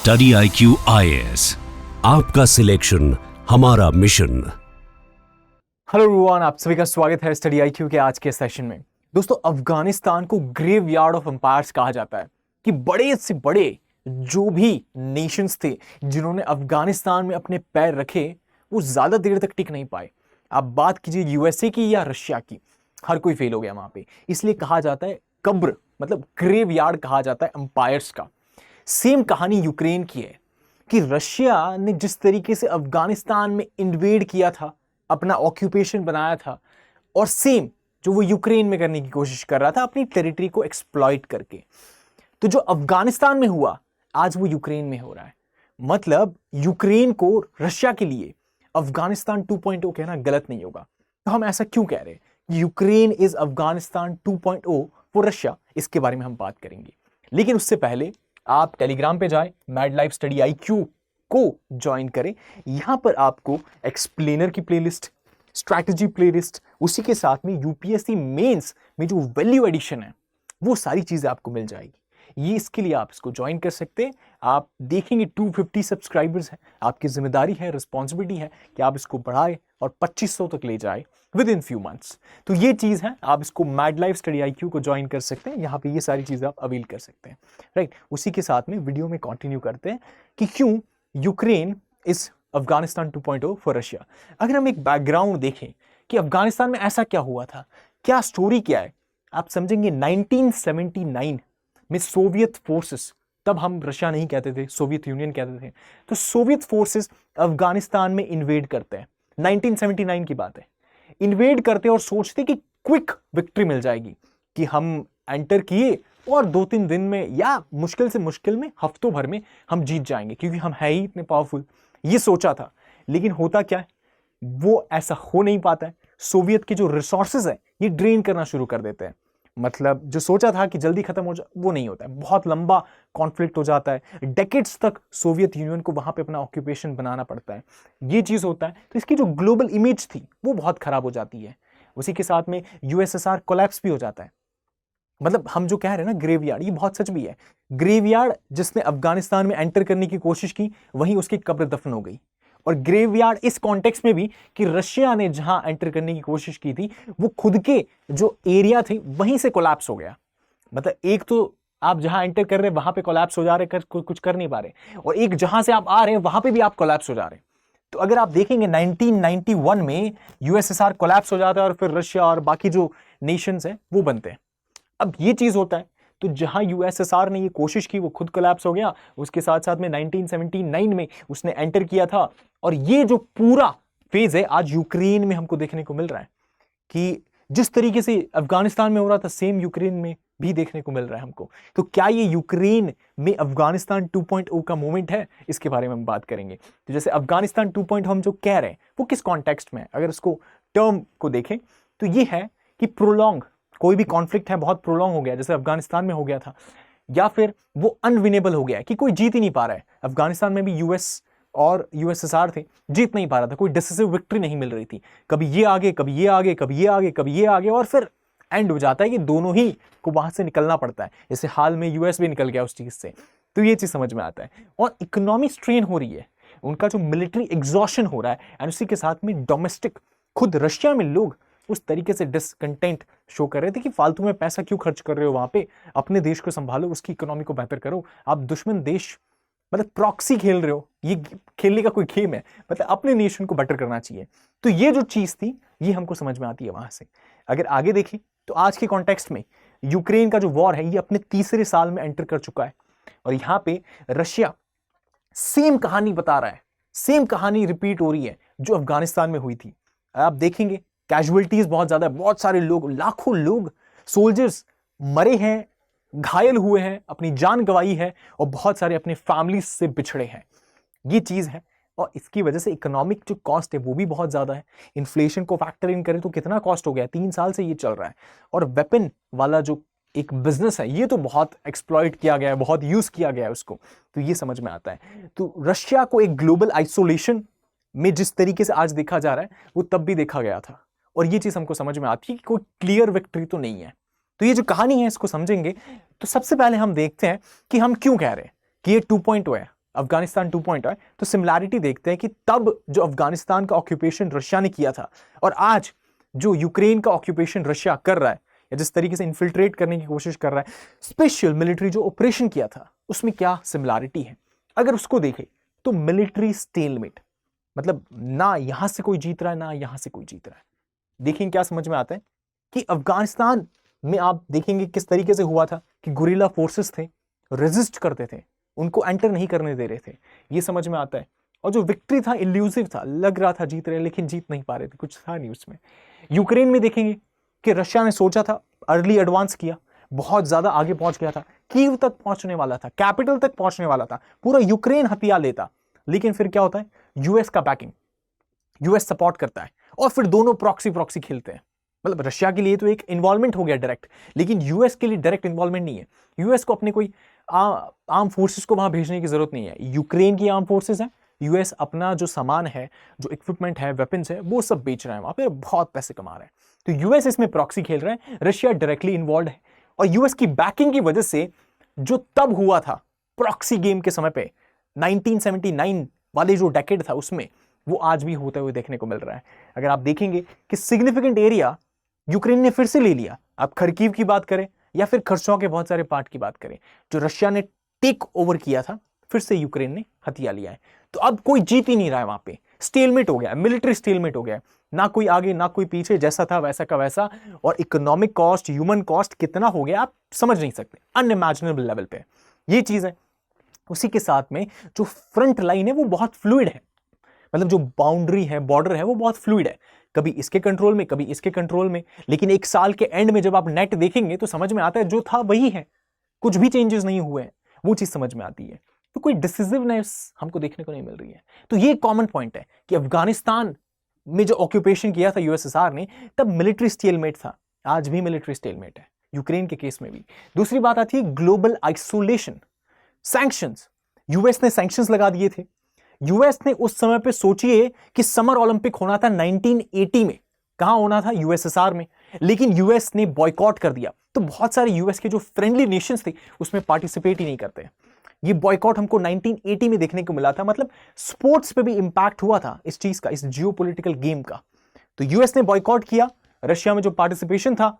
Study IQ IAS, आपका selection हमारा mission. Hello everyone, आप सभी का स्वागत है स्टडी IQ के आज के सेशन में। दोस्तों, अफगानिस्तान को ग्रेवयार्ड ऑफ एम्पायर्स कहा जाता है कि बड़े से बड़े जो भी नेशंस थे जिन्होंने अफगानिस्तान में अपने पैर रखे वो ज्यादा देर तक टिक नहीं पाए। आप बात कीजिए यूएसए की या रशिया की, हर कोई फेल हो गया वहां पे। इसलिए कहा जाता है कब्र, मतलब ग्रेवयार्ड कहा जाता है एम्पायर्स का। सेम कहानी यूक्रेन की है कि रशिया ने जिस तरीके से अफगानिस्तान में इन्वेड किया था, अपना ऑक्यूपेशन बनाया था, और सेम जो वो यूक्रेन में करने की कोशिश कर रहा था अपनी टेरिटरी को एक्सप्लॉइट करके, तो जो अफगानिस्तान में हुआ आज वो यूक्रेन में हो रहा है। मतलब यूक्रेन को रशिया के लिए अफगानिस्तान 2.0 कहना गलत नहीं होगा। तो हम ऐसा क्यों कह रहे हैं? Ukraine is Afghanistan 2.0 for Russia, इसके बारे में हम बात करेंगे। लेकिन उससे पहले आप टेलीग्राम पे जाएं, मैड लाइफ स्टडी IQ को ज्वाइन करें। यहां पर आपको एक्सप्लेनर की प्लेलिस्ट, स्ट्रैटेजी प्लेलिस्ट, उसी के साथ में यूपीएससी मेंस में जो वैल्यू एडिशन है वो सारी चीजें आपको मिल जाएगी। ये इसके लिए आप इसको ज्वाइन कर सकते हैं। आप देखेंगे 250 सब्सक्राइबर्स हैं, आपकी जिम्मेदारी है, रिस्पॉन्सिबिलिटी है कि आप इसको बढ़ाए और 2500 तक ले जाए विद इन फ्यू मंथ्स। तो ये चीज है, आप इसको मैड लाइफ स्टडी IQ को ज्वाइन कर सकते हैं। यहाँ पे ये सारी चीजें आप अवेल कर सकते हैं, राइट। उसी के साथ में वीडियो में कंटिन्यू करते हैं कि क्यों Ukraine is Afghanistan 2.0 for Russia. अगर हम एक बैकग्राउंड देखें कि अफगानिस्तान में ऐसा क्या हुआ था, क्या स्टोरी क्या है, आप समझेंगे 1979 में सोवियत फोर्सेस, तब हम रशिया नहीं कहते थे, सोवियत यूनियन कहते थे, तो सोवियत फोर्सेस अफगानिस्तान में इन्वेड करते हैं। 1979 की बात है। इन्वेड करते और सोचते कि क्विक विक्ट्री मिल जाएगी, कि हम एंटर किए और 2-3 दिन में या मुश्किल से मुश्किल में हफ्तों भर में हम जीत जाएंगे क्योंकि हम है ही इतने पावरफुल। ये सोचा था, लेकिन होता क्या है, वो ऐसा हो नहीं पाता है। सोवियत के जो रिसोर्सेज है ये ड्रेन करना शुरू कर देते हैं। मतलब जो सोचा था कि जल्दी खत्म हो जाए वो नहीं होता है, बहुत लंबा कॉन्फ्लिक्ट हो जाता है। डेकेड्स तक सोवियत यूनियन को वहां पे अपना ऑक्यूपेशन बनाना पड़ता है। ये चीज होता है, तो इसकी जो ग्लोबल इमेज थी वो बहुत खराब हो जाती है। उसी के साथ में USSR कोलैप्स भी हो जाता है। मतलब हम जो कह रहे हैं ना ग्रेवयार्ड, ये बहुत सच भी है। ग्रेवयार्ड जिसने अफगानिस्तान में एंटर करने की कोशिश की वहीं उसकी कब्र दफन हो गई। और ग्रेवयार्ड इस कॉन्टेक्स्ट में भी कि रशिया ने जहां एंटर करने की कोशिश की थी वो खुद के जो एरिया थे वहीं से कोलैप्स हो गया। मतलब एक तो आप जहां एंटर कर रहे हैं वहां पे कोलैप्स हो जा रहे, कुछ कर नहीं पा रहे, और एक जहां से आप आ रहे हैं वहां पे भी आप कोलैप्स हो जा रहे हैं। तो अगर आप देखेंगे 1991 में USSR कोलैप्स हो जाता है और फिर रशिया और बाकी जो नेशंस हैं वो बनते हैं। अब ये चीज होता है, तो जहां USSR ने ये कोशिश की वो खुद कोलैप्स हो गया। उसके साथ साथ में 1979 में उसने एंटर किया था। और ये जो पूरा फेज है आज यूक्रेन में हमको देखने को मिल रहा है कि जिस तरीके से अफगानिस्तान में हो रहा था सेम यूक्रेन में भी देखने को मिल रहा है हमको। तो क्या ये यूक्रेन में अफगानिस्तान 2.0 का मोमेंट है, इसके बारे में हम बात करेंगे। तो जैसे अफगानिस्तान 2.0 हम जो कह रहे हैं वो किस कॉन्टेक्स्ट में है, अगर इसको टर्म को देखें तो ये है कि प्रोलॉन्ग कोई भी कॉन्फ्लिक्ट है बहुत प्रोलॉन्ग हो गया, जैसे अफगानिस्तान में हो गया था, या फिर वो अनविनेबल हो गया है कि कोई जीत ही नहीं पा रहा है। अफगानिस्तान में भी US और USSR थे, जीत नहीं पा रहा था, कोई डिसिसिव विक्ट्री नहीं मिल रही थी। कभी ये आगे, कभी ये आगे, कभी ये आगे, कभी ये आगे, और फिर एंड हो जाता है कि दोनों ही को वहां से निकलना पड़ता है। जैसे हाल में US भी निकल गया उस चीज से। तो ये चीज समझ में आता है। और इकोनॉमी स्ट्रेन हो रही है, उनका जो मिलिट्री एग्जॉशन हो रहा है, एंड उसी के साथ में डोमेस्टिक, खुद रशिया में लोग उस तरीके से डिसकंटेंट शो कर रहे थे कि फालतू में पैसा क्यों खर्च कर रहे हो वहां पे, अपने देश को संभालो, उसकी इकोनॉमी को बेहतर करो। आप दुश्मन देश मतलब प्रॉक्सी खेल रहे हो, ये खेलने का कोई गेम है, मतलब अपने नेशन को बेटर करना चाहिए। तो ये जो चीज थी ये हमको समझ में आती है वहां से। अगर आगे देखें तो आज के कॉन्टेक्स्ट में यूक्रेन का जो वॉर है ये अपने तीसरे साल में एंटर कर चुका है। और यहां पे रशिया सेम कहानी बता रहा है, सेम कहानी रिपीट हो रही है जो अफगानिस्तान में हुई थी। आप देखेंगे कैजुअलिटीज बहुत ज्यादा है, बहुत सारे लोग, लाखों लोग, सोल्जर्स मरे हैं, घायल हुए हैं, अपनी जान गंवाई है, और बहुत सारे अपने फैमिली से बिछड़े हैं। ये चीज है। और इसकी वजह से इकोनॉमिक जो कॉस्ट है वो भी बहुत ज्यादा है। इन्फ्लेशन को फैक्टर इन करें तो कितना कॉस्ट हो गया, 3 साल से ये चल रहा है। और वेपन वाला जो एक बिजनेस है ये तो बहुत एक्सप्लॉइट किया गया है, बहुत यूज किया गया है उसको। तो ये समझ में आता है। तो रशिया को एक ग्लोबल आइसोलेशन में जिस तरीके से आज देखा जा रहा है वो तब भी देखा गया था। और ये चीज हमको समझ में आती है कि कोई क्लियर विक्ट्री तो नहीं है। तो ये जो कहानी है इसको समझेंगे तो सबसे पहले हम देखते हैं कि हम क्यों कह रहे हैं कि ये 2.0 है। अफगानिस्तान 2 पॉइंट है, तो सिमिलैरिटी देखते हैं कि तब जो अफगानिस्तान का ऑक्यूपेशन रशिया ने किया था और आज जो यूक्रेन का ऑक्यूपेशन रशिया कर रहा है या जिस तरीके से इन्फिल्ट्रेट करने की कोशिश कर रहा है, स्पेशल मिलिट्री जो ऑपरेशन किया था, उसमें क्या सिमिलैरिटी है। अगर उसको देखें तो मिलिट्री स्टेलमेट, मतलब ना यहां से कोई जीत रहा है ना यहां से कोई जीत रहा है। देखेंगे क्या समझ में आता है कि अफगानिस्तान में आप देखेंगे किस तरीके से हुआ था कि गुरिल्ला फोर्सेस थे, रेजिस्ट करते थे, उनको एंटर नहीं करने दे रहे थे, ये समझ में आता है। और जो विक्ट्री था इल्यूसिव था, लग रहा था जीत रहे लेकिन जीत नहीं पा रहे थे, कुछ था नहीं उसमें। यूक्रेन में देखेंगे कि रशिया ने सोचा था, अर्ली एडवांस किया, बहुत ज्यादा आगे पहुंच गया था, कीव तक पहुंचने वाला था, कैपिटल तक पहुंचने वाला था, पूरा यूक्रेन हथिया लेता, लेकिन फिर क्या होता है, यूएस का बैकिंग, यूएस सपोर्ट करता है और फिर दोनों प्रॉक्सी खेलते हैं। मतलब रशिया के लिए तो एक इन्वॉल्वमेंट हो गया डायरेक्ट, लेकिन यूएस के लिए डायरेक्ट इन्वॉल्वमेंट नहीं है। यूएस को अपने कोई आर्म फोर्सेस को वहां भेजने की जरूरत नहीं है। यूक्रेन की आर्म फोर्सेस है, यूएस अपना जो सामान है, जो इक्विपमेंट है, वेपन्स है, वो सब बेच रहा है, वहां पे बहुत पैसे कमा रहे हैं। तो यूएस इसमें प्रॉक्सी खेल रहा है, रशिया डायरेक्टली इन्वॉल्व है। और यूएस की बैकिंग की वजह से जो तब हुआ था प्रॉक्सी गेम के समय पे 1979 वाले जो डेकेड था उसमें, वो आज भी होते हुए देखने को मिल रहा है। अगर आप देखेंगे कि सिग्निफिकेंट एरिया यूक्रेन ने फिर से ले लिया, आप खरकीव की बात करें या फिर खरसों के बहुत सारे पार्ट की बात करें, जो रशिया ने टेक ओवर किया था, फिर से यूक्रेन ने हथिया लिया है। तो अब कोई जीत ही नहीं रहा है, वहां पे स्टेलमेट हो गया, मिलिट्री स्टेलमेट हो गया, ना कोई आगे ना कोई पीछे, जैसा था वैसा का वैसा। और इकोनॉमिक कॉस्ट, ह्यूमन कॉस्ट कितना हो गया आप समझ नहीं सकते, अनइमेजिनेबल लेवल पे ये चीज है। उसी के साथ में जो फ्रंट लाइन है वो बहुत फ्लूइड है, मतलब जो बाउंड्री है, बॉर्डर है, वो बहुत फ्लूइड है, कभी इसके कंट्रोल में कभी इसके कंट्रोल में। लेकिन एक साल के एंड में जब आप नेट देखेंगे तो समझ में आता है जो था वही है, कुछ भी चेंजेस नहीं हुए हैं, वो चीज समझ में आती है। तो कोई डिसिसिवनेस हमको देखने को नहीं मिल रही है। तो ये कॉमन पॉइंट है कि अफगानिस्तान में जो ऑक्यूपेशन किया था यूएसएसआर ने, तब मिलिट्री स्टेलमेट था, आज भी मिलिट्री स्टेलमेट है, यूक्रेन के केस में भी। दूसरी बात आती है ग्लोबल आइसोलेशन, सैंक्शंस। यूएस ने सैंक्शंस लगा दिए थे। यूएस ने उस समय पे सोचिए कि समर ओलंपिक होना था 1980 में, कहां होना था, यूएसएसआर में, लेकिन यूएस ने बॉयकॉट कर दिया। तो बहुत सारे यूएस के जो फ्रेंडली नेशंस थे उसमें पार्टिसिपेट ही नहीं करते। ये बॉयकॉट हमको 1980 में देखने को मिला था, मतलब स्पोर्ट्स पे भी इंपैक्ट हुआ था इस चीज का, इस जियोपॉलिटिकल गेम का। तो यूएस ने बॉयकॉट किया, रशिया में जो पार्टिसिपेशन था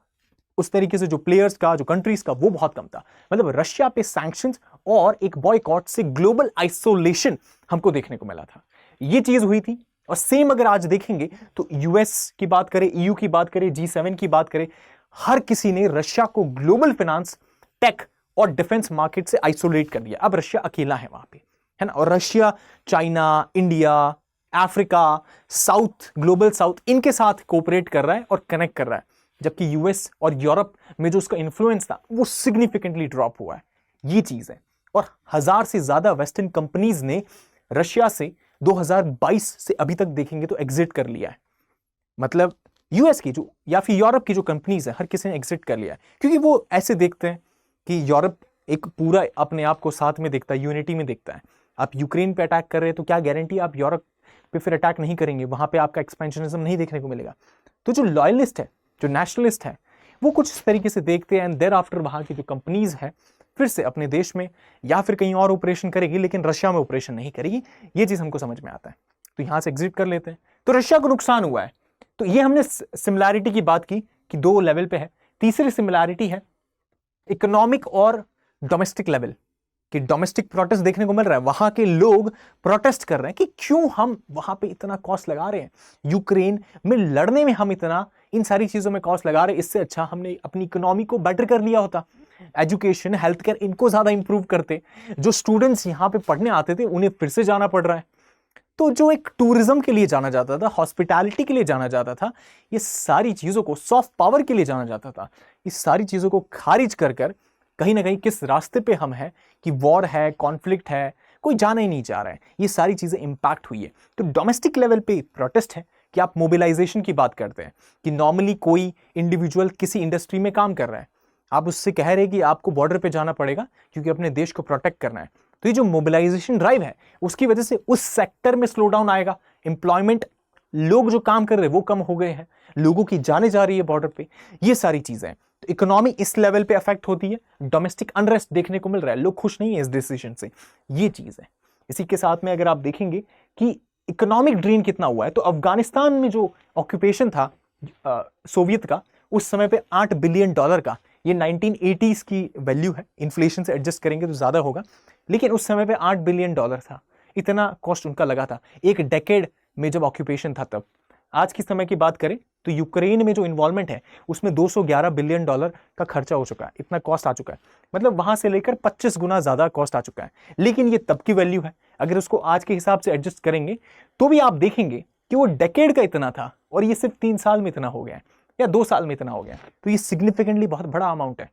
उस तरीके से, जो प्लेयर्स का, जो कंट्रीज का, वो बहुत कम था। मतलब रशिया पे सैंक्शंस और एक बॉयकॉट से ग्लोबल आइसोलेशन हमको देखने को मिला था, ये चीज हुई थी। और सेम अगर आज देखेंगे तो यूएस की बात करें, ईयू की बात करें, G7 की बात करें, हर किसी ने रशिया को ग्लोबल फाइनेंस, टेक और डिफेंस मार्केट से आइसोलेट कर दिया। अब रशिया अकेला है वहां पे, है ना। और Russia China, India, Africa, south, global south, इनके साथ कोऑपरेट कर रहा है और कनेक्ट कर रहा है, जबकि यूएस और यूरोप में जो उसका इन्फ्लुएंस था वो सिग्निफिकेंटली ड्रॉप हुआ है, ये चीज है। और 1000 से ज्यादा वेस्टर्न कंपनीज ने रशिया से 2022 से अभी तक देखेंगे तो एग्जिट कर लिया है। मतलब यूएस की जो या फिर यूरोप की जो कंपनीज है, हर किसी ने एग्जिट कर लिया है, क्योंकि वो ऐसे देखते हैं कि यूरोप एक पूरा अपने आप को साथ में देखता है, यूनिटी में देखता है। आप यूक्रेन पे अटैक कर रहे हैं तो क्या गारंटी आप यूरोप पे फिर अटैक नहीं करेंगे, वहां पे आपका एक्सपेंशनिज्म नहीं देखने को मिलेगा। तो जो लॉयलिस्ट है, जो नेशनलिस्ट है, वो कुछ इस तरीके से देखते हैं, एंड देयर आफ्टर वहां की जो कंपनीज है फिर से अपने देश में या फिर कहीं और ऑपरेशन करेगी, लेकिन रशिया में ऑपरेशन नहीं करेगी, ये चीज हमको समझ में आता है। तो यहां से एग्जिट कर लेते हैं, तो रशिया को नुकसान हुआ है। तो ये हमने सिमिलैरिटी की बात की कि 2 लेवल पे है। तीसरी सिमिलैरिटी है इकोनॉमिक और डोमेस्टिक लेवल, कि डोमेस्टिक प्रोटेस्ट देखने को मिल रहा है, वहां के लोग प्रोटेस्ट कर रहे हैं कि क्यों हम वहां पे इतना कॉस्ट लगा रहे हैं, यूक्रेन में लड़ने में हम इतना इन सारी चीजों में कॉस्ट लगा रहे हैं, इससे अच्छा हमने अपनी इकोनॉमी को बेटर कर लिया होता, एजुकेशन, हेल्थ केयर, इनको ज्यादा इंप्रूव करते। जो स्टूडेंट्स यहाँ पे पढ़ने आते थे उन्हें फिर से जाना पड़ रहा है। तो जो एक टूरिज्म के लिए जाना जाता था, हॉस्पिटैलिटी के लिए जाना जाता था, ये सारी चीजों को, सॉफ्ट पावर के लिए जाना जाता था, इस सारी चीजों को खारिज कर कर कहीं ना कहीं किस रास्ते पे हम हैं कि वॉर है, कॉन्फ्लिक्ट है, कोई जाना ही नहीं चाह रहा है, ये सारी चीजें इंपैक्ट हुई है। तो डोमेस्टिक लेवल पे प्रोटेस्ट है कि आप मोबिलाइजेशन की बात करते हैं कि नॉर्मली कोई इंडिविजुअल किसी इंडस्ट्री में काम कर रहा है, आप उससे कह रहे हैं कि आपको बॉर्डर पे जाना पड़ेगा क्योंकि अपने देश को प्रोटेक्ट करना है। तो ये जो मोबिलाइजेशन ड्राइव है उसकी वजह से उस सेक्टर में स्लो डाउन आएगा, एम्प्लॉयमेंट, लोग जो काम कर रहे हैं वो कम हो गए हैं, लोगों की जाने जा रही है बॉर्डर पे, ये सारी चीजें। तो इकोनॉमी इस लेवल पे अफेक्ट होती है, डोमेस्टिक अनरेस्ट देखने को मिल रहा है, लोग खुश नहीं है इस डिसीजन से, ये चीज है। इसी के साथ में अगर आप देखेंगे कि इकोनॉमिक ड्रेन कितना हुआ है, तो अफगानिस्तान में जो ऑक्यूपेशन था सोवियत का, उस समय पे $8 बिलियन का, ये 1980s की वैल्यू है, इन्फ्लेशन से एडजस्ट करेंगे तो ज्यादा होगा, लेकिन उस समय पे $8 बिलियन था, इतना कॉस्ट उनका लगा था एक डेकेड में जब ऑक्यूपेशन था तब। आज की समय की बात करें तो यूक्रेन में जो इन्वॉल्वमेंट है उसमें $211 बिलियन का खर्चा हो चुका है, इतना कॉस्ट आ चुका है, मतलब वहां से लेकर 25 गुना ज्यादा कॉस्ट आ चुका है। लेकिन ये तब की वैल्यू है, अगर उसको आज के हिसाब से एडजस्ट करेंगे तो भी आप देखेंगे कि वो डेकेड का इतना था और ये सिर्फ 3 साल में इतना हो गया है या 2 साल में इतना हो गया, तो ये सिग्निफिकेंटली बहुत बड़ा अमाउंट है।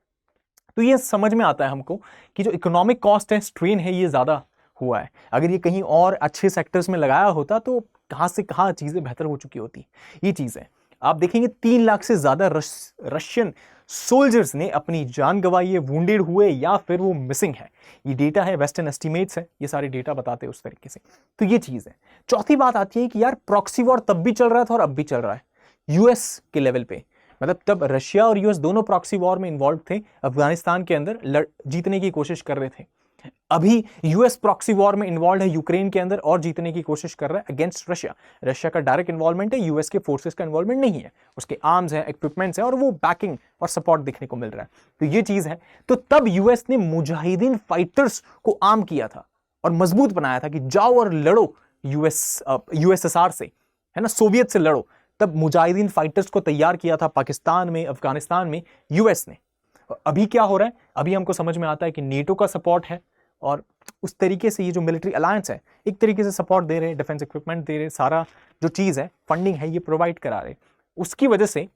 तो ये समझ में आता है हमको कि जो इकोनॉमिक कॉस्ट है, स्ट्रेन है, ये ज्यादा हुआ है। अगर ये कहीं और अच्छे सेक्टर्स में लगाया होता तो कहां से कहां चीजें बेहतर हो चुकी होती। ये चीज है, आप देखेंगे 3 लाख से ज्यादा रशियन सोल्जर्स ने अपनी जान गंवाई है, वुंडेड हुए या फिर वो मिसिंग है। ये डेटा है, वेस्टर्न एस्टिमेट्स है, ये सारे डेटा बताते हैं उस तरीके से। तो ये चीज है। चौथी बात आती है कि यार प्रॉक्सी वॉर तब भी चल रहा था और अब भी चल रहा है यूएस के लेवल पे, मतलब तब रशिया और यूएस दोनों प्रॉक्सी वॉर में इन्वॉल्व थे, अफगानिस्तान के अंदर जीतने की कोशिश कर रहे थे। अभी यूएस प्रॉक्सी वॉर में इन्वॉल्व है यूक्रेन के अंदर और जीतने की कोशिश कर रहा है अगेंस्ट रशिया। रशिया का डायरेक्ट इन्वॉल्वमेंट है, यूएस के फोर्सेस का इन्वॉल्वमेंट नहीं है, उसके आर्म्स है, इक्विपमेंट्स है और वो बैकिंग और सपोर्ट देखने को मिल रहा है। तो ये चीज है। तो तब यूएस ने मुजाहिदीन फाइटर्स को आर्म किया था और मजबूत बनाया था कि जाओ और लड़ो यूएसएसआर से, है ना, सोवियत से लड़ो। तब मुजाहिदीन फाइटर्स को तैयार किया था पाकिस्तान में, अफगानिस्तान में यूएस ने। अभी क्या हो रहा है, अभी हमको समझ में आता है कि नेटो का सपोर्ट है और उस तरीके से ये जो मिलिट्री अलायंस है एक तरीके से सपोर्ट दे रहे हैं, डिफेंस इक्विपमेंट दे रहे हैं, सारा जो चीज है, फंडिंग है, ये प्रोवाइड करा रहे। उसकी वजह से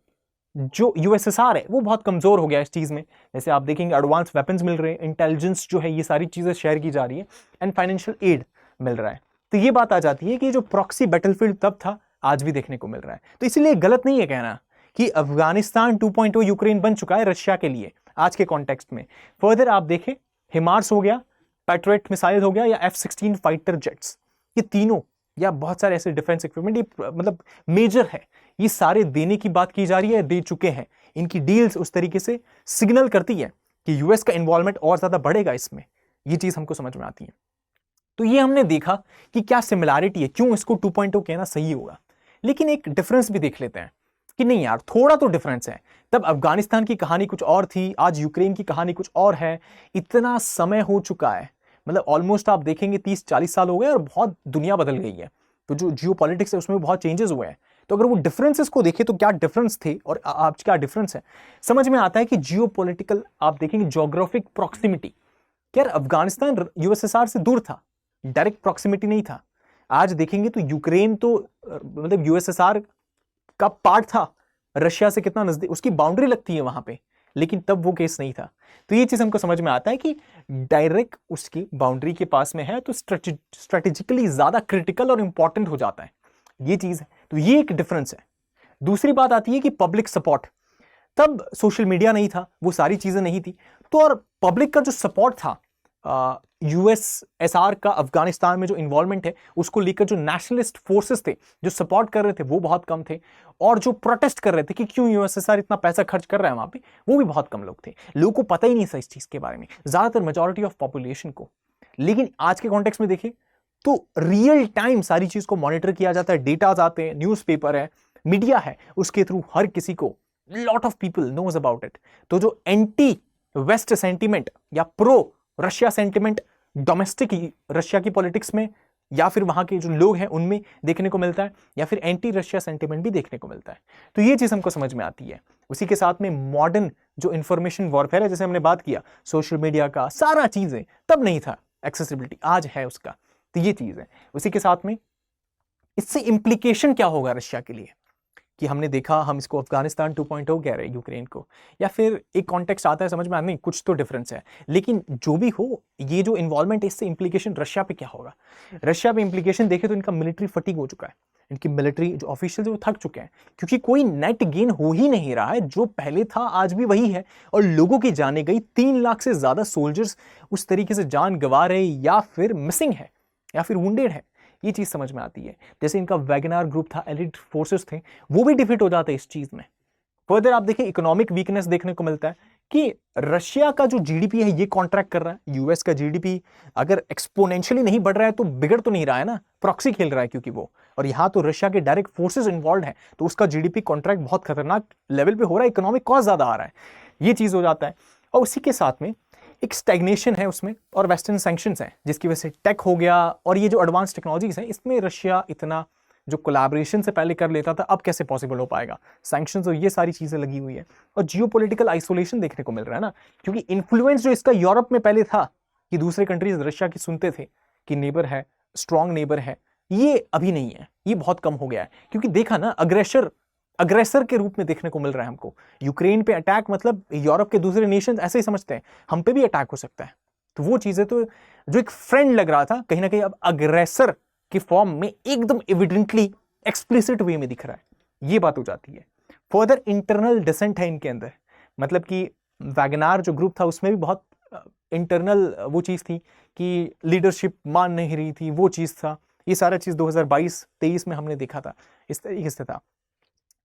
जो यूएसएसआर है वो बहुत कमजोर हो गया इस चीज में। जैसे आप देखेंगे एडवांस वेपन्स मिल रहे हैं, इंटेलिजेंस जो है, ये सारी चीजें शेयर की जा रही है एंड फाइनेंशियल एड मिल रहा है। तो ये बात आ जाती है कि जो प्रॉक्सी बैटलफील्ड तब था आज भी देखने को मिल रहा है। तो इसीलिए गलत नहीं है कहना कि अफगानिस्तान 2.0 यूक्रेन बन चुका है रशिया के लिए आज के कॉन्टेक्स्ट में। फर्दर आप देखें, हिमार्स हो गया, पैट्रियट मिसाइल हो गया या F-16 फाइटर जेट्स, ये तीनों या बहुत सारे ऐसे डिफेंस इक्विपमेंट, ये मतलब मेजर है, ये सारे देने की बात की जा रही है, दे चुके हैं। इनकी डील्स उस तरीके से सिग्नल करती है कि यूएस का इन्वॉल्वमेंट और ज्यादा बढ़ेगा इसमें, ये चीज हमको समझ में आती है। तो ये हमने देखा कि क्या सिमिलैरिटी है, क्यों इसको 2.0 कहना सही होगा। लेकिन एक डिफरेंस भी देख लेते हैं कि नहीं यार, थोड़ा तो डिफरेंस है। तब अफगानिस्तान की कहानी कुछ और थी, आज यूक्रेन की कहानी कुछ और है। इतना समय हो चुका है, मतलब ऑलमोस्ट आप देखेंगे 30-40 साल हो गए और बहुत दुनिया बदल गई है। तो जो जियोपॉलिटिक्स है उसमें बहुत चेंजेस हुए हैं। तो अगर वो डिफरेंसेस को देखें तो क्या डिफरेंस थे और आज क्या डिफरेंस है, समझ में आता है कि जियोपॉलिटिकल आप देखेंगे ज्योग्राफिक प्रॉक्सिमिटी, यार अफगानिस्तान यूएसएसआर से दूर था, डायरेक्ट प्रॉक्सिमिटी नहीं था। आज देखेंगे तो यूक्रेन तो मतलब यूएसएसआर का पार्ट था, रशिया से कितना नजदीक, उसकी बाउंड्री लगती है वहां पे, लेकिन तब वो केस नहीं था। तो ये चीज हमको समझ में आता है कि डायरेक्ट उसकी बाउंड्री के पास में है तो स्ट्रेटेजिकली ज्यादा क्रिटिकल और इंपॉर्टेंट हो जाता है, ये चीज है। तो ये एक डिफरेंस है। दूसरी बात आती है कि पब्लिक सपोर्ट, तब सोशल मीडिया नहीं था, वो सारी चीजें नहीं थी, तो और पब्लिक का जो सपोर्ट था यूएसएसआर का अफगानिस्तान में जो इन्वॉल्वमेंट है उसको लेकर, जो नेशनलिस्ट फोर्सेस थे जो सपोर्ट कर रहे थे वो बहुत कम थे, और जो प्रोटेस्ट कर रहे थे कि क्यों यूएसएसआर इतना पैसा खर्च कर रहा है वहां पे, वो भी बहुत कम लोग थे। लोगों को पता ही नहीं था इस चीज के बारे में, ज्यादातर मेजॉरिटी ऑफ पॉपुलेशन को। लेकिन आज के कॉन्टेक्स्ट में देखें तो रियल टाइम सारी चीज को मॉनिटर किया जाता है, डेटाज आते हैं, न्यूज़पेपर है, मीडिया है, उसके थ्रू हर किसी को, lot of people knows about it. तो जो एंटी वेस्ट सेंटिमेंट या pro Russia sentiment domestic Russia की पॉलिटिक्स में या फिर वहां के जो लोग हैं उनमें देखने को मिलता है, या फिर एंटी रशिया सेंटिमेंट भी देखने को मिलता है। तो ये चीज हमको समझ में आती है। उसी के साथ में मॉडर्न जो इंफॉर्मेशन वॉरफेयर है, जैसे हमने बात किया सोशल मीडिया का, सारा चीजें तब नहीं था, एक्सेसिबिलिटी आज है उसका। तो ये चीज है। उसी के साथ में इससे इंप्लीकेशन क्या होगा रशिया के लिए, कि हमने देखा, हम इसको अफगानिस्तान 2.0 कह रहे हैं यूक्रेन को, या फिर एक कॉन्टेक्स्ट आता है समझ में, नहीं कुछ तो डिफरेंस है। लेकिन जो भी हो, ये जो इन्वॉल्वमेंट है इससे इंप्लीकेशन रशिया पे क्या होगा। रशिया पे इंप्लीकेशन देखे तो इनका मिलिट्री फटीग हो चुका है, इनकी मिलिट्री जो ऑफिशियल वो थक चुके हैं, क्योंकि कोई नेट गेन हो ही नहीं रहा है। जो पहले था आज भी वही है, और लोगों की जाने गई, 3 लाख से ज्यादा सोल्जर्स उस तरीके से जान गंवा रहे या फिर मिसिंग है या फिर वुंडेड है, ये चीज समझ में आती है। जैसे इनका वैगनर ग्रुप था, एलिट फोर्सेस थे, वो भी डिफीट हो जाते हैं इस चीज में। फर्दर आप देखिए इकोनॉमिक वीकनेस देखने को मिलता है कि रशिया का जो जीडीपी है ये कॉन्ट्रैक्ट कर रहा है, यूएस का जीडीपी अगर एक्सपोनेंशियली नहीं बढ़ रहा है तो बिगड़ तो नहीं रहा है ना, प्रॉक्सी खेल रहा है क्योंकि वो, और यहां तो रशिया के डायरेक्ट फोर्सेस इन्वॉल्व है, तो उसका जीडीपी कॉन्ट्रैक्ट बहुत खतरनाक लेवल पे हो रहा है, इकोनॉमिक कॉस्ट ज्यादा आ रहा है, ये चीज हो जाता है। और उसी के साथ में एक स्टैग्नेशन है उसमें, और वेस्टर्न सैंक्शंस हैं जिसकी वजह से टेक हो गया, और ये जो एडवांस टेक्नोलॉजीज हैं इसमें रशिया इतना जो कोलैबोरेशन से पहले कर लेता था अब कैसे पॉसिबल हो पाएगा, सैंक्शंस और ये सारी चीजें लगी हुई है, और जियोपॉलिटिकल आइसोलेशन देखने को मिल रहा है ना, क्योंकि इन्फ्लुएंस जो इसका यूरोप में पहले था कि दूसरे कंट्रीज रशिया की सुनते थे कि नेबर है, स्ट्रॉन्ग नेबर है, ये अभी नहीं है, ये बहुत कम हो गया है, क्योंकि देखा ना अग्रेसर के रूप में देखने को मिल रहा है हमको। यूक्रेन पे अटैक मतलब यूरोप के दूसरे नेशन ऐसे ही समझते हैं हम पे भी अटैक हो सकता है, तो वो चीजें तो जो एक फ्रेंड लग रहा था कहीं ना कहीं अब अग्रेसर के फॉर्म में एकदम एविडेंटली एक्सप्लिसिट वे में दिख रहा है, ये बात हो जाती है। फर्दर इंटरनल डिसेंट है इनके अंदर, मतलब कि वैगनार जो ग्रुप था उसमें भी बहुत इंटरनल वो चीज थी कि लीडरशिप मान नहीं रही थी, वो चीज था, ये सारा चीज 2022-23 में हमने देखा था, इस तरीके से था,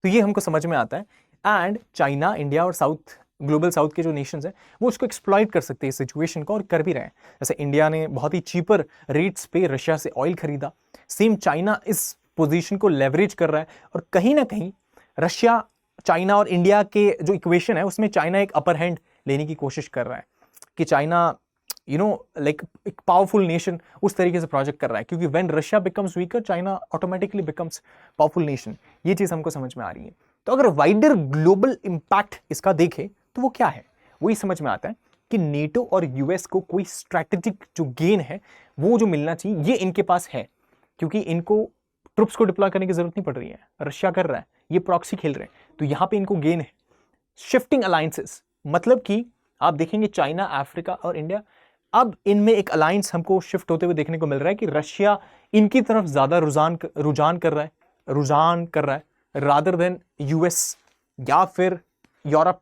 तो ये हमको समझ में आता है। एंड चाइना, इंडिया और ग्लोबल साउथ के जो नेशंस हैं वो उसको एक्सप्लॉइट कर सकते हैं इस सिचुएशन को, और कर भी रहे हैं। जैसे इंडिया ने बहुत ही चीपर रेट्स पे रशिया से ऑयल खरीदा, सेम चाइना इस पोजीशन को लेवरेज कर रहा है, और कहीं ना कहीं रशिया, चाइना और इंडिया के जो इक्वेशन है उसमें चाइना एक अपर हैंड लेने की कोशिश कर रहा है कि चाइना लाइक एक पावरफुल नेशन उस तरीके से प्रोजेक्ट कर रहा है, क्योंकि when Russia becomes weaker China automatically becomes powerful nation, ये चीज हमको समझ में आ रही है। तो अगर वाइडर ग्लोबल इंपैक्ट इसका देखें तो वो क्या है, वही समझ में आता है कि नेटो और यूएस को कोई स्ट्रैटेजिक जो गेन है वो जो मिलना चाहिए ये इनके पास है, क्योंकि इनको ट्रुप्स को डिप्लॉय करने की जरूरत नहीं पड़ रही है, रशिया कर रहा है, ये प्रॉक्सी खेल रहे हैं, तो यहां पे इनको गेन है। शिफ्टिंग अलायंसेस, मतलब कि आप देखेंगे चाइना, अफ्रीका और इंडिया, अब इनमें एक अलायंस हमको शिफ्ट होते हुए देखने को मिल रहा है कि रशिया इनकी तरफ ज्यादा रुझान कर रहा है रादर देन यूएस या फिर यूरोप।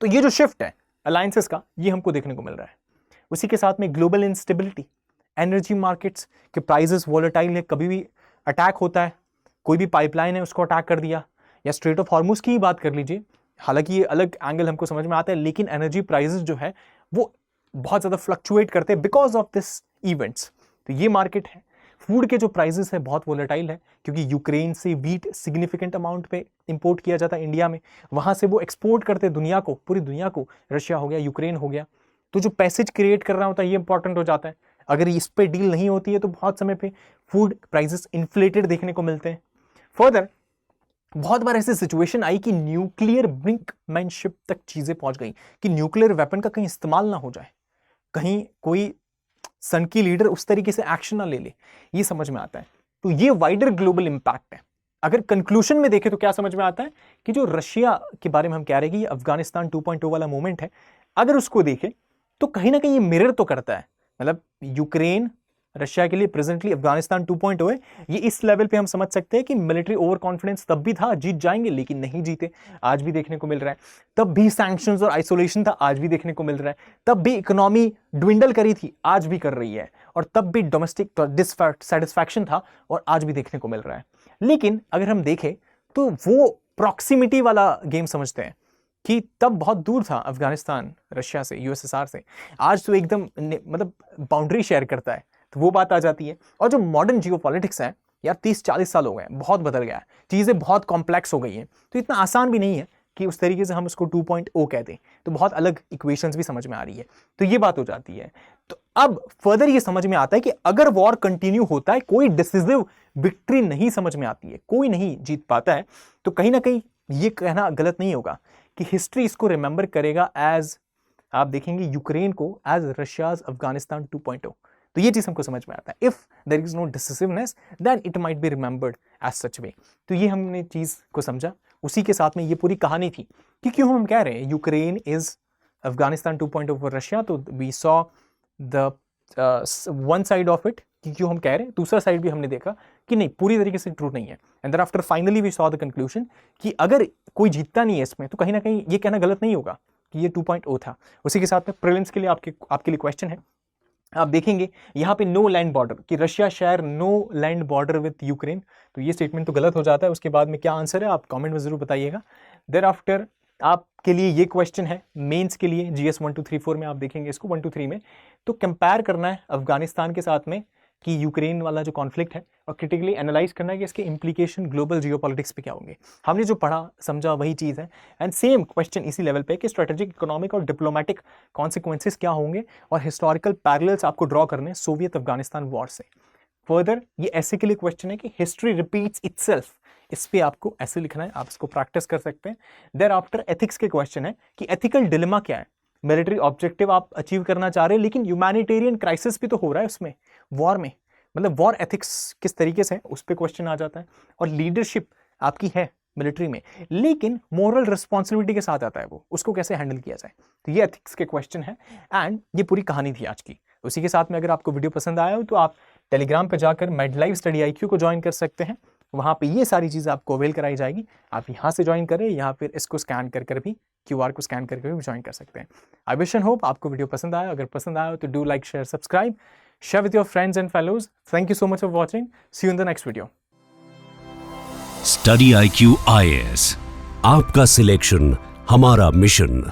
तो ये जो शिफ्ट है अलायंसेस का, ये हमको देखने को मिल रहा है। उसी के साथ में ग्लोबल इंस्टेबिलिटी, एनर्जी मार्केट्स के प्राइसेस वोलेटाइल है, कभी भी अटैक होता है, कोई भी पाइपलाइन है उसको अटैक कर दिया, या स्ट्रेट ऑफ हॉर्मुज की ही बात कर लीजिए, हालांकि ये अलग एंगल हमको समझ में आता है, लेकिन एनर्जी प्राइसेस जो है वो बहुत ज्यादा फ्लक्चुएट करते हैं बिकॉज ऑफ दिस इवेंट्स। तो ये मार्केट है। फूड के जो प्राइसेस है बहुत वोलेटाइल है, क्योंकि यूक्रेन से वीट सिग्निफिकेंट अमाउंट पे इंपोर्ट किया जाता है इंडिया में, वहां से वो एक्सपोर्ट करते हैं दुनिया को, पूरी दुनिया को, रशिया हो गया, यूक्रेन हो गया, तो जो पैसेज क्रिएट कर रहा होता है ये इंपॉर्टेंट हो जाता है। अगर इस पे डील नहीं होती है तो बहुत समय पे फूड प्राइसेस इन्फ्लेटेड देखने को मिलते हैं। फर्दर बहुत बार ऐसी सिचुएशन आई कि न्यूक्लियर ब्रिंकमैनशिप तक चीजें पहुंच गई कि न्यूक्लियर वेपन का कहीं इस्तेमाल ना हो जाए, कहीं कोई सन की लीडर उस तरीके से एक्शन ना ले ले, ये समझ में आता है। तो ये वाइडर ग्लोबल इंपैक्ट है। अगर कंक्लूजन में देखें तो क्या समझ में आता है कि जो रशिया के बारे में हम कह रहे हैं कि ये अफगानिस्तान 2.0 वाला मोमेंट है, अगर उसको देखें तो कहीं ना कहीं ये मिरर तो करता है, मतलब यूक्रेन रशिया के लिए प्रेजेंटली अफगानिस्तान 2.0 है, ये इस लेवल पे हम समझ सकते हैं कि मिलिट्री ओवर कॉन्फिडेंस तब भी था, जीत जाएंगे, लेकिन नहीं जीते, आज भी देखने को मिल रहा है। तब भी सैंक्शंस और आइसोलेशन था, आज भी देखने को मिल रहा है। तब भी इकोनॉमी ड्विंडल करी थी, आज भी कर रही है, और तब भी डोमेस्टिक डिससैटिस्फैक्शन था, और आज भी देखने को मिल रहा है। लेकिन अगर हम देखें तो वो प्रॉक्सिमिटी वाला गेम समझते हैं कि तब बहुत दूर था अफगानिस्तान रशिया से, यूएसएसआर से, आज तो एकदम मतलब बाउंड्री शेयर करता है, तो वो बात आ जाती है। और जो मॉडर्न जियोपॉलिटिक्स है यार, 30-40 साल हो गए, बहुत बदल गया है, चीजें बहुत कॉम्प्लेक्स हो गई हैं, तो इतना आसान भी नहीं है कि उस तरीके से हम उसको 2.0 कहते हैं, तो बहुत अलग इक्वेशंस भी समझ में आ रही है, तो ये बात हो जाती है। तो अब फर्दर ये समझ में आता है कि अगर वॉर कंटिन्यू होता है, कोई डिसिसिव विक्ट्री नहीं समझ में आती है, कोई नहीं जीत पाता है, तो कहीं ना कहीं ये कहना गलत नहीं होगा कि हिस्ट्री इसको रिमेंबर करेगा एज, आप देखेंगे यूक्रेन को एज रशियाज अफगानिस्तान 2.0। तो ये चीज हमको समझ में आता है, if there is no decisiveness then it might be remembered as such way. तो ये हमने चीज को समझा। उसी के साथ में ये पूरी कहानी थी कि क्यों हम कह रहे हैं Ukraine is Afghanistan 2.0 for Russia. तो we saw the one side of it कि क्यों हम कह रहे हैं, दूसरा साइड भी हमने देखा कि नहीं, पूरी तरीके से ट्रू नहीं है। And then after finally we saw the conclusion कि अगर कोई जीतता नहीं है इसमें तो कहीं ना कहीं ये कहना गलत नहीं होगा कि ये 2.0 था। उसी के साथ में प्रीलिम्स के लिए आपके लिए क्वेश्चन है, आप देखेंगे यहाँ पे नो लैंड बॉर्डर, कि Russia share no land border with Ukraine, तो ये स्टेटमेंट तो गलत हो जाता है। उसके बाद में क्या आंसर है आप कमेंट में जरूर बताइएगा। देयर आफ्टर आप के लिए ये क्वेश्चन है, मेंस के लिए GS 1234 में आप देखेंगे इसको 123 में। तो कंपेयर करना है अफगानिस्तान के साथ में कि यूक्रेन वाला जो कॉन्फ्लिक्ट है, और क्रिटिकली एनालाइज करना है कि इसके इंप्लीकेशन ग्लोबल जियोपॉलिटिक्स पे क्या होंगे। हमने जो पढ़ा समझा वही चीज़ है, एंड सेम क्वेश्चन इसी लेवल पे कि स्ट्रेटेजिक, इकोनॉमिक और डिप्लोमेटिक कॉन्सिक्वेंसेस क्या होंगे, और हिस्टोरिकल पैरेलल्स आपको ड्रॉ करने हैं सोवियत अफगानिस्तान वॉर से। फर्दर ये ऐसे के लिए क्वेश्चन है कि हिस्ट्री रिपीट्स इटसेल्फ, इस पे आपको ऐसे लिखना है, आप इसको प्रैक्टिस कर सकते हैं। देयर आफ्टर एथिक्स के क्वेश्चन है कि एथिकल डिलेमा क्या है, मिलिट्री ऑब्जेक्टिव आप अचीव करना चाह रहे हैं लेकिन ह्यूमैनिटेरियन क्राइसिस भी तो हो रहा है उसमें, वॉर में, मतलब वॉर एथिक्स किस तरीके से है उस पर क्वेश्चन आ जाता है। और लीडरशिप आपकी है मिलिट्री में लेकिन मोरल रिस्पॉन्सिबिलिटी के साथ आता है, वो उसको कैसे हैंडल किया जाए, तो ये एथिक्स के क्वेश्चन है। एंड ये पूरी कहानी थी आज की। उसी के साथ में अगर आपको वीडियो पसंद आया हो तो आप टेलीग्राम पर जाकर मेडलाइव स्टडी IQ को ज्वाइन कर सकते हैं, वहाँ पे ये सारी चीज़ें आपको अवेल कराई जाएगी। आप यहाँ से ज्वाइन करें या फिर इसको स्कैन कर भी, QR को स्कैन करके भी ज्वाइन कर सकते हैं। आई विश एंड होप आपको वीडियो पसंद आया। अगर पसंद आया तो do like, share, subscribe, share with your friends and fellows. Thank you so much for watching, see you in the next video. Study IQ IAS, आपका सिलेक्शन हमारा mission.